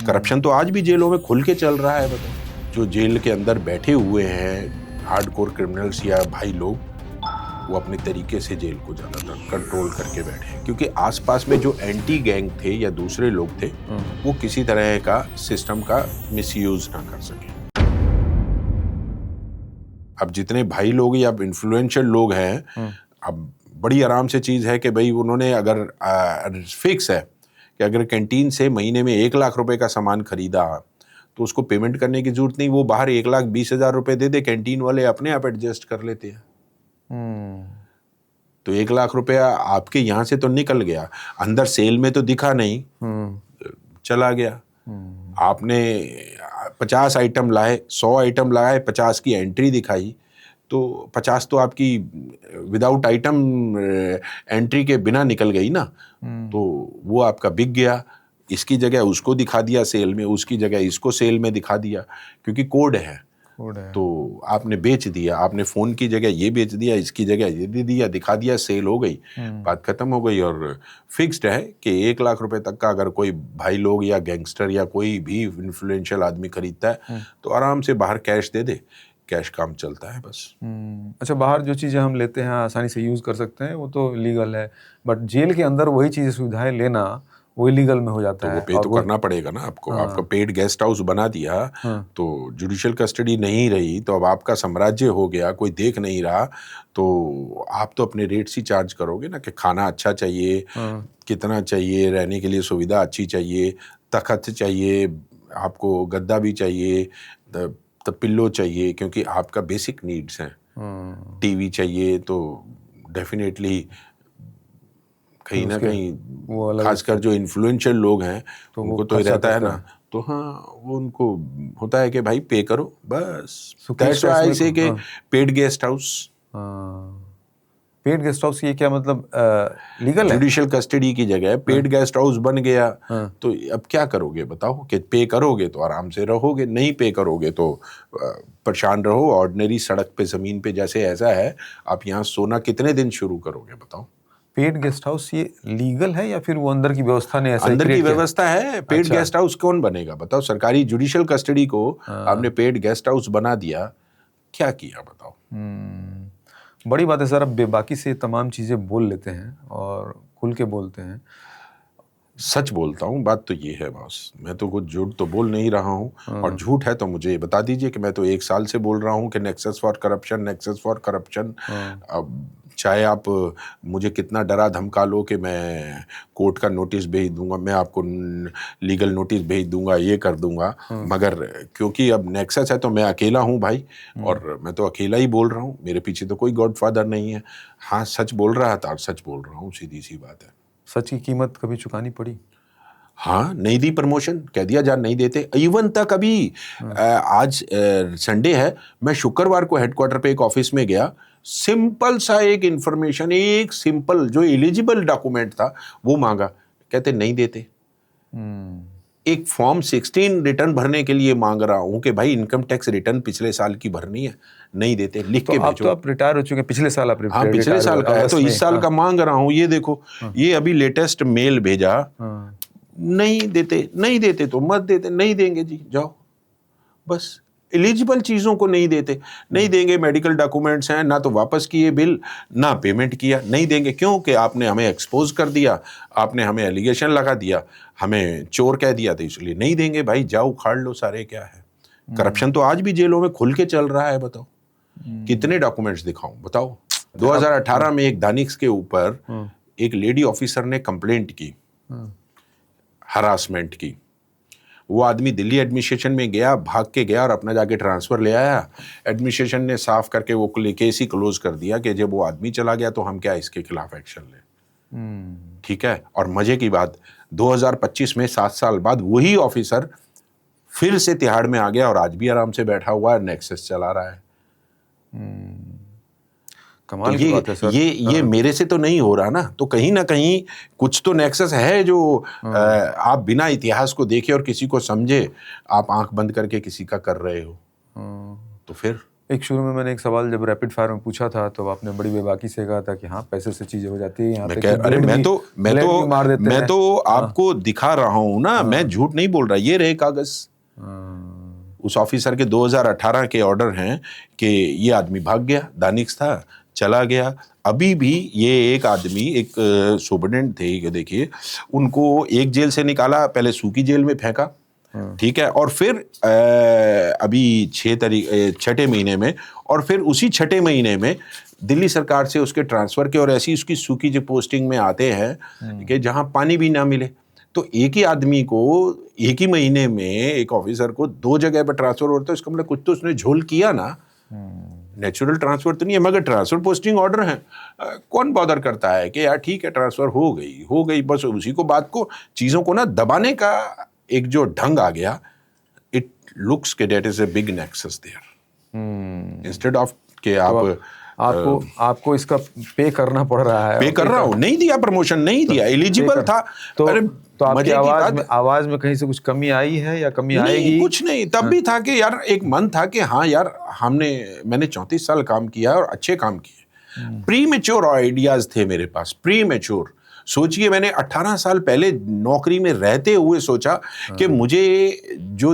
Corruption तो आज भी जेलों में खुल के चल रहा है। बताओ, जो जेल के अंदर बैठे हुए हैं हार्डकोर क्रिमिनल्स या भाई लोग, वो अपने तरीके से जेल को ज़्यादातर कंट्रोल करके बैठे हैं, क्योंकि आसपास में जो एंटी गैंग थे या दूसरे लोग थे वो किसी तरह का सिस्टम का मिसयूज ना कर सके। अब जितने भाई लोग या इन्फ्लुएंशियल लोग हैं, अब बड़ी आराम से चीज़ है कि भाई उन्होंने अगर फिक्स है कि अगर कैंटीन से महीने में 1 लाख रुपए का सामान खरीदा तो उसको पेमेंट करने की जरूरत नहीं, वो बाहर 1,20,000 रुपए दे दे, कैंटीन वाले अपने आप एडजस्ट कर लेते हैं। तो 1 लाख रुपया आपके यहाँ से तो निकल गया, अंदर सेल में तो दिखा नहीं, चला गया। आपने 50 आइटम लाए, 100 आइटम लाए, 50 की एंट्री दिखाई, तो 50 तो आपकी विदाउट आइटम एंट्री के बिना निकल गई ना, तो वो आपका बिक गया। इसकी जगह उसको दिखा दिया सेल में, उसकी जगह इसको सेल में दिखा दिया, क्योंकि कोड है। तो आपने बेच दिया, आपने फोन की जगह ये बेच दिया, इसकी जगह ये दे दिया, दिखा दिया, सेल हो गई, बात खत्म हो गई। और फिक्स्ड है कि 1 लाख रुपए तक का अगर कोई भाई लोग या गैंगस्टर या कोई भी इन्फ्लुएंशियल आदमी खरीदता है तो आराम से बाहर कैश दे दे, कैश काम चलता है बस। अच्छा, बाहर जो चीज़ें हम लेते हैं आसानी से यूज़ कर सकते हैं, वो तो लीगल है, बट जेल के अंदर वही चीज़ें सुविधाएं लेना वो इलीगल में हो जाता है। वो पे तो करना पड़ेगा ना आपको। आपका पेड गेस्ट हाउस बना दिया तो जुडिशियल कस्टडी नहीं रही, तो अब आपका साम्राज्य हो गया, कोई देख नहीं रहा, तो आप तो अपने रेट से चार्ज करोगे ना कि खाना अच्छा चाहिए, कितना चाहिए, रहने के लिए सुविधा अच्छी चाहिए, तख्त चाहिए, आपको गद्दा भी चाहिए, तो पिल्लो चाहिए, क्योंकि आपका बेसिक नीड्स हैं। टीवी चाहिए तो डेफिनेटली कहीं ना कहीं खासकर जो इन्फ्लुएंशियल लोग हैं तो उनको तो रहता है ना, तो हाँ वो उनको होता है कि भाई पे करो बस। दैट्स व्हाई आई से कि paid guest house. Paid guest house ये क्या मतलब लीगल है? जुडिशियल कस्टडी की जगह पेड गेस्ट हाउस बन गया, तो अब क्या करोगे बताओ? कि पे करोगे तो आराम से रहोगे, नहीं पे करोगे तो परेशान रहो। ऑर्डिनरी सड़क पे ज़मीन पे जैसे ऐसा है, आप यहाँ सोना कितने दिन शुरू करोगे बताओ? पेड गेस्ट हाउस ये लीगल है या फिर वो अंदर की व्यवस्था ने ऐसा अंदर की व्यवस्था है? पेड गेस्ट हाउस कौन बनेगा बताओ? सरकारी जुडिशियल कस्टडी को आपने पेड गेस्ट हाउस बना दिया, क्या किया बताओ? बड़ी बात है सर। अब बेबाकी से तमाम चीज़ें बोल लेते हैं और खुल के बोलते हैं। सच बोलता हूँ, बात तो ये है बॉस, मैं तो कुछ झूठ तो बोल नहीं रहा हूँ, और झूठ है तो मुझे ये बता दीजिए कि मैं तो 1 साल से बोल रहा हूँ कि nexus for corruption, nexus for corruption. अब चाहे आप मुझे कितना डरा धमका लो कि मैं कोर्ट का नोटिस भेज दूंगा, मैं आपको लीगल नोटिस भेज दूंगा, ये कर दूंगा, मगर क्योंकि अब नेक्सस है तो मैं अकेला हूँ भाई, और मैं तो अकेला ही बोल रहा हूँ, मेरे पीछे तो कोई गॉडफादर नहीं है। हाँ, सच बोल रहा था और सच बोल रहा हूँ, सीधी सी बात है। सच की कीमत कभी चुकानी पड़ी? हाँ, नहीं दी प्रमोशन, कह दिया जान नहीं देते। इवन तक अभी आज संडे है, मैं शुक्रवार को हेडक्वार्टर पे एक ऑफिस में गया, सिंपल सा एक इंफॉर्मेशन, एक सिंपल जो एलिजिबल डॉक्यूमेंट था वो मांगा, कहते नहीं देते। एक फॉर्म 16 रिटर्न भरने के लिए मांग रहा हूँ कि भाई इनकम टैक्स रिटर्न पिछले साल की भरनी है, नहीं देते, लिख के भेजो। तो आप रिटायर हो चुके हैं, पिछले साल आप रिटायर? हाँ, पिछले साल का है, तो इस साल का मांग रहा हूँ। ये देखो, ये अभी लेटेस्ट मेल भेजा, नहीं देते, नहीं देते तो मत देते, नहीं देंगे जी जाओ, बस एलिजिबल चीज़ों को नहीं देते, नहीं देंगे। मेडिकल डॉक्यूमेंट्स हैं, ना तो वापस किए बिल, ना पेमेंट किया, नहीं देंगे। क्यों? कि आपने हमें एक्सपोज कर दिया, आपने हमें एलिगेशन लगा दिया, हमें चोर कह दिया, तो इसलिए नहीं देंगे। भाई जाओ उखाड़ लो सारे, क्या है? करप्शन तो आज भी जेलों में खुल के चल रहा है। बताओ कितने डॉक्यूमेंट्स दिखाऊं बताओ? 2018 में एक दानिश के ऊपर एक लेडी ऑफिसर ने कंप्लेंट की, हरासमेंट की। वो आदमी दिल्ली एडमिनिस्ट्रेशन में गया, भाग के गया और अपना जाके ट्रांसफ़र ले आया। एडमिनिस्ट्रेशन ने साफ करके वो केस ही क्लोज कर दिया कि जब वो आदमी चला गया तो हम क्या इसके खिलाफ एक्शन लें। ठीक है, और मजे की बात, 2025 में 7 साल बाद वही ऑफिसर फिर से तिहाड़ में आ गया और आज भी आराम से बैठा हुआ है, नेक्सस चला रहा है। कमाल की बात है सर। ये मेरे से तो नहीं हो रहा ना, तो कहीं ना कहीं कुछ तो नेक्सस है जो आप बिना इतिहास को देखे और किसी को समझे आप आंख बंद करके किसी का कर रहे हो। तो फिर एक शुरू में मैंने एक सवाल जब रैपिड फायर में पूछा था तो आपने बड़ी बेबाकी से कहा था कि हाँ पैसे से चीजें हो जाती है, यहाँ तक कि अरे ब्लेड भी मार देते मैं हैं। तो आपको दिखा रहा हूं ना, मैं झूठ नहीं बोल रहा, ये रहे कागज। उस ऑफिसर के 2018 के ऑर्डर हैं कि ये आदमी भाग गया, दानिश था, चला गया। अभी भी ये एक आदमी, एक सुपरडेंट थे, देखिए उनको एक जेल से निकाला, पहले सूकी जेल में फेंका, ठीक है, और फिर अभी 6 महीने में, और फिर उसी 6 महीने में दिल्ली सरकार से उसके ट्रांसफर के और ऐसी उसकी सूकी जो पोस्टिंग में आते हैं कि जहां पानी भी ना मिले। तो एक ही आदमी को एक ही महीने में, एक ऑफिसर को 2 जगह पर ट्रांसफर होता है, इसका मतलब कुछ तो उसने झोल किया ना। नेचुरल ट्रांसफर तो नहीं है, मगर ट्रांसफर पोस्टिंग ऑर्डर है। कौन बॉदर करता है कि यार ठीक है ट्रांसफर हो गई, बस उसी को, बात को, चीज़ों को ना दबाने का एक जो ढंग आ गया, इट लुक्स के that is a big nexus there, instead of के आप आपको इसका पे करना पड़ रहा है। पे कर रहा हूँ, नहीं दिया प्रमोशन, नहीं दिया, एलिजिबल था। अरे तो आपकी आवाज में कहीं से कुछ कमी आई है या कमी आएगी? कुछ नहीं, तब भी था कि यार एक मन था कि हाँ यार मैंने 34 साल काम किया और अच्छे काम किए। प्री मेच्योर आइडियाज थे मेरे पास, प्री मेच्योर। सोचिए मैंने 18 साल पहले नौकरी में रहते हुए सोचा कि मुझे जो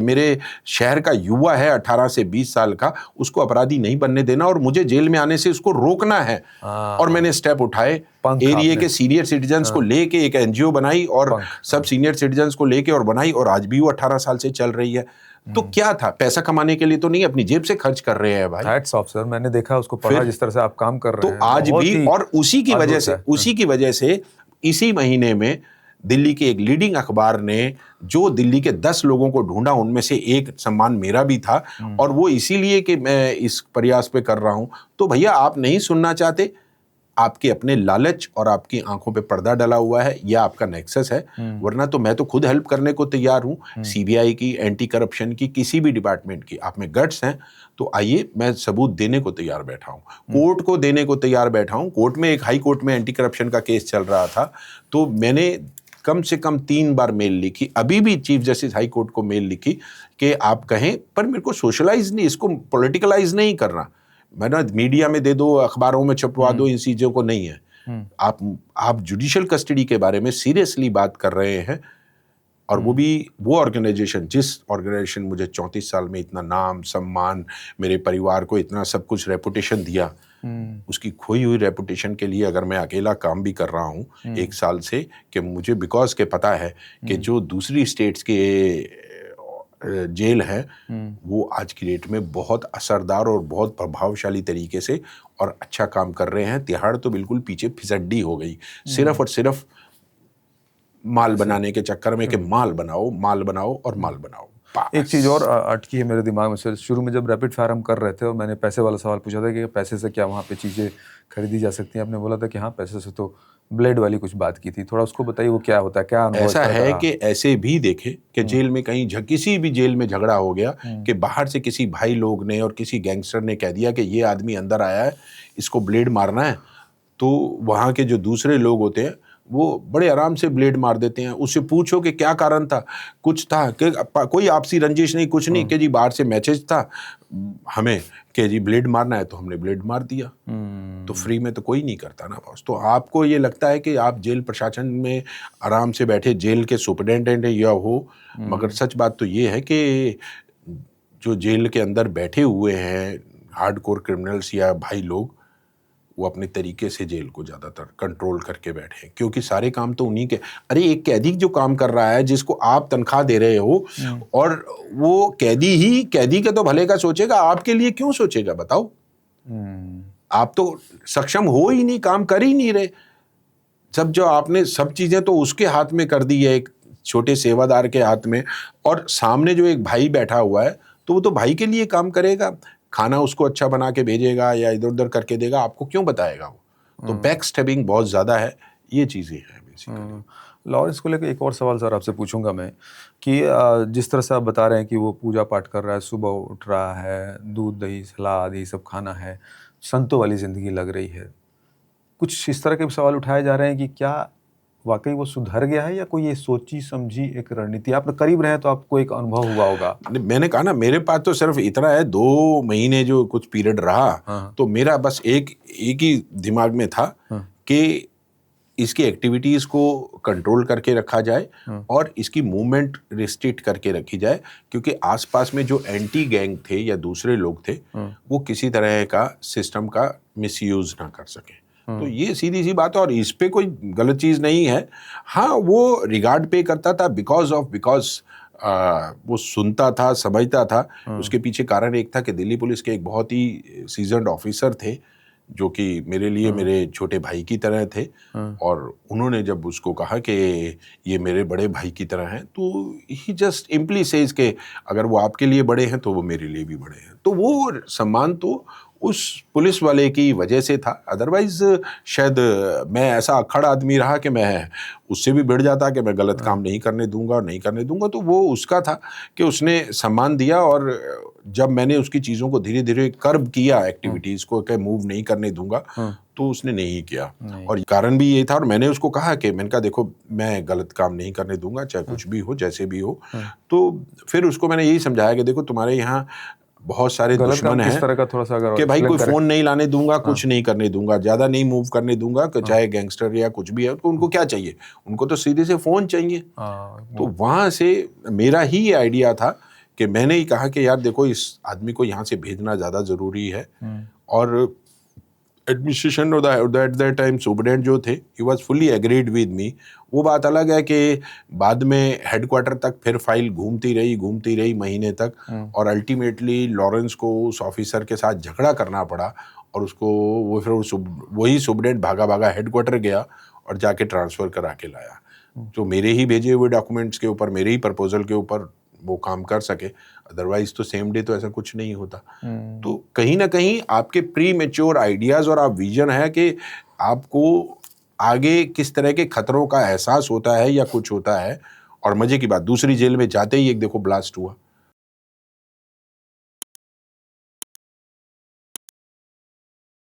मेरे शहर का युवा है 18 से 20 साल का, उसको अपराधी नहीं बनने देना और मुझे जेल में आने से उसको रोकना है। और मैंने स्टेप उठाए, एरिया के सीनियर सिटीजन्स को लेके एक एनजीओ बनाई और सब सीनियर सिटीजन्स को लेके और बनाई, और आज भी वो 18 साल से चल रही है। तो क्या था, पैसा कमाने के लिए तो नहीं, अपनी जेब से खर्च कर रहे हैं भाई। हैट्स ऑफ सर, मैंने देखा उसको, पढ़ा जिस तरह से आप काम कर रहे हैं, तो आज भी, और उसी की वजह से इसी महीने में दिल्ली के एक लीडिंग अखबार ने जो दिल्ली के 10 लोगों को ढूंढा, उनमें से एक सम्मान मेरा भी था, और वो इसीलिए कि मैं इस प्रयास पे कर रहा हूं। तो भैया आप नहीं सुनना चाहते, आपके अपने लालच और आपकी आंखों पे पर्दा डला हुआ है, यह आपका नेक्सस है। वरना तो मैं तो खुद हेल्प करने को तैयार हूं, सीबीआई की, एंटी करप्शन की, किसी भी डिपार्टमेंट की। आप में गट्स हैं तो आइए, मैं सबूत देने को तैयार बैठा हूं, कोर्ट को देने को तैयार बैठा हूं। कोर्ट में, एक हाई कोर्ट में एंटी करप्शन का केस चल रहा था, तो मैंने कम से कम 3 बार मेल लिखी, अभी भी चीफ जस्टिस हाई कोर्ट को मेल लिखी कि आप कहें, पर मेरे को सोशलाइज नहीं, इसको पॉलिटिकलाइज नहीं करना। मैंने मीडिया में दे दो, अखबारों में छपवा दो, इन चीजों को नहीं है। आप जुडिशियल कस्टडी के बारे में सीरियसली बात कर रहे हैं, और वो भी वो ऑर्गेनाइजेशन, जिस ऑर्गेनाइजेशन मुझे 34 साल में इतना नाम सम्मान, मेरे परिवार को इतना सब कुछ रेपुटेशन दिया, उसकी खोई हुई रेपुटेशन के लिए अगर मैं अकेला काम भी कर रहा हूँ 1 साल से, कि मुझे बिकॉज के पता है कि जो दूसरी स्टेट्स के जेल है वो आज की डेट में बहुत असरदार और बहुत प्रभावशाली तरीके से और अच्छा काम कर रहे हैं। तिहाड़ तो बिल्कुल पीछे फिसड्डी हो गई, सिर्फ और सिर्फ माल बनाने के चक्कर में कि माल बनाओ और माल बनाओ। एक चीज़ और अटकी है मेरे दिमाग में सर, शुरू में जब रैपिड फायर हम कर रहे थे और मैंने पैसे वाला सवाल पूछा था कि पैसे से क्या वहाँ पे चीज़ें खरीदी जा सकती हैं, आपने बोला था कि हाँ पैसे से, तो ब्लेड वाली कुछ बात की थी, थोड़ा उसको बताइए वो क्या होता है, क्या अनुभव? ऐसा है कि ऐसे भी देखे कि जेल में कहीं किसी भी जेल में झगड़ा हो गया कि बाहर से किसी भाई लोग ने और किसी गैंगस्टर ने कह दिया कि ये आदमी अंदर आया है, इसको ब्लेड मारना है, तो वहाँ के जो दूसरे लोग होते हैं वो बड़े आराम से ब्लेड मार देते हैं। उससे पूछो कि क्या कारण था, कुछ था कि कोई आपसी रंजिश नहीं, कुछ नहीं, कि जी बाहर से मैसेज था हमें कि जी ब्लेड मारना है, तो हमने ब्लेड मार दिया। तो फ्री में तो कोई नहीं करता ना बॉस। तो आपको ये लगता है कि आप जेल प्रशासन में आराम से बैठे जेल के सुपरिटेंडेंट या हो, मगर सच बात तो ये है कि जो जेल के अंदर बैठे हुए हैं हार्डकोर क्रिमिनल्स या भाई लोग, वो अपने तरीके से जेल को ज़्यादातर कंट्रोल करके बैठे हैं, क्योंकि सारे काम तो उन्हीं के। अरे एक कैदी जो काम कर रहा है, जिसको आप तनख्वाह दे रहे हो, और वो कैदी के तो भले का सोचेगा, आपके लिए क्यों सोचेगा बताओ? आप तो सक्षम हो ही नहीं, काम कर ही नहीं रहे। जब जो आपने सब चीज़ें तो उसके हाथ में कर दी है, एक छोटे सेवादार के हाथ में, और सामने जो एक भाई बैठा हुआ है, तो वो तो भाई के लिए काम करेगा, खाना उसको अच्छा बना के भेजेगा या इधर उधर करके देगा, आपको क्यों बताएगा वो? तो बैक स्टेपिंग बहुत ज़्यादा है, ये चीज़ें हैं बेसिकली। लॉरेंस को लेकर एक और सवाल सर आपसे पूछूंगा मैं, कि जिस तरह से आप बता रहे हैं कि वो पूजा पाठ कर रहा है, सुबह उठ रहा है, दूध दही सलाद ये सब खाना है, संतों वाली ज़िंदगी लग रही है, कुछ इस तरह के सवाल उठाए जा रहे हैं कि क्या वाकई वो सुधर गया है या कोई ये सोची समझी एक रणनीति? आप करीब रहे तो आपको एक अनुभव हुआ होगा। मैंने कहा ना, मेरे पास तो सिर्फ इतना है, 2 महीने जो कुछ पीरियड रहा, हाँ। तो मेरा बस एक ही दिमाग में था कि इसकी एक्टिविटीज़ को कंट्रोल करके रखा जाए और इसकी मूवमेंट रिस्ट्रिक्ट करके रखी जाए, क्योंकि आसपास में जो एंटी गैंग थे या दूसरे लोग थे वो किसी तरह का सिस्टम का मिसयूज ना कर सके। तो ये सीधी सी बात है और इस पे कोई गलत चीज़ नहीं है। हाँ, वो रिगार्ड पे करता था बिकॉज वो सुनता था, समझता था। उसके पीछे कारण एक था कि दिल्ली पुलिस के एक बहुत ही सीजन्ड ऑफिसर थे जो कि मेरे लिए मेरे छोटे भाई की तरह थे, और उन्होंने जब उसको कहा कि ये मेरे बड़े भाई की तरह हैं, तो ही जस्ट इम्पली सेज के अगर वो आपके लिए बड़े हैं तो वो मेरे लिए भी बड़े हैं। तो वो सम्मान तो उस पुलिस वाले की वजह से था, अदरवाइज शायद मैं ऐसा अक्खड़ आदमी रहा कि मैं उससे भी भिड़ जाता कि मैं गलत काम नहीं करने दूंगा और नहीं करने दूंगा। तो वो उसका था कि उसने सम्मान दिया, और जब मैंने उसकी चीज़ों को धीरे धीरे कर्ब किया, एक्टिविटीज़ को कि मूव नहीं करने दूंगा, तो उसने नहीं किया। और कारण भी ये था, और मैंने उसको कहा कि मैंने कहा देखो मैं गलत काम नहीं करने दूंगा, चाहे कुछ भी हो, जैसे भी हो। तो फिर उसको मैंने यही समझाया कि देखो तुम्हारे यहाँ बहुत सारे दुश्मन हैं, किस तरह का थोड़ा सा अगर कि भाई कोई फोन नहीं लाने दूंगा, कुछ नहीं करने दूंगा, ज्यादा नहीं मूव करने दूंगा, चाहे गैंगस्टर या कुछ भी है, तो उनको क्या चाहिए, उनको तो सीधे से फोन चाहिए। तो वहां से मेरा ही ये आइडिया था कि मैंने ही कहा कि यार देखो इस आदमी को यहाँ से भेजना ज्यादा जरूरी है। और administration at that time superintendent जो थे, he was fully agreed with me. वो बात अलग है कि बाद में हेडक्वार्टर तक फिर फाइल घूमती रही महीने तक, और अल्टीमेटली लॉरेंस को उस ऑफिसर के साथ झगड़ा करना पड़ा, और उसको वो फिर वही सुपरडेंट भागा हेडक्वार्टर गया और जाके ट्रांसफ़र करा के लाया। तो मेरे ही भेजे हुए डॉक्यूमेंट्स के ऊपर, मेरे ही प्रपोजल के ऊपर वो काम कर सके, अदरवाइज तो सेम डे तो ऐसा कुछ नहीं होता। तो कहीं ना कहीं आपके प्री मैच्योर आइडियाज़ और आप विजन है कि आपको आगे किस तरह के खतरों का एहसास होता है या कुछ होता है। और मजे की बात, दूसरी जेल में जाते ही एक देखो ब्लास्ट हुआ,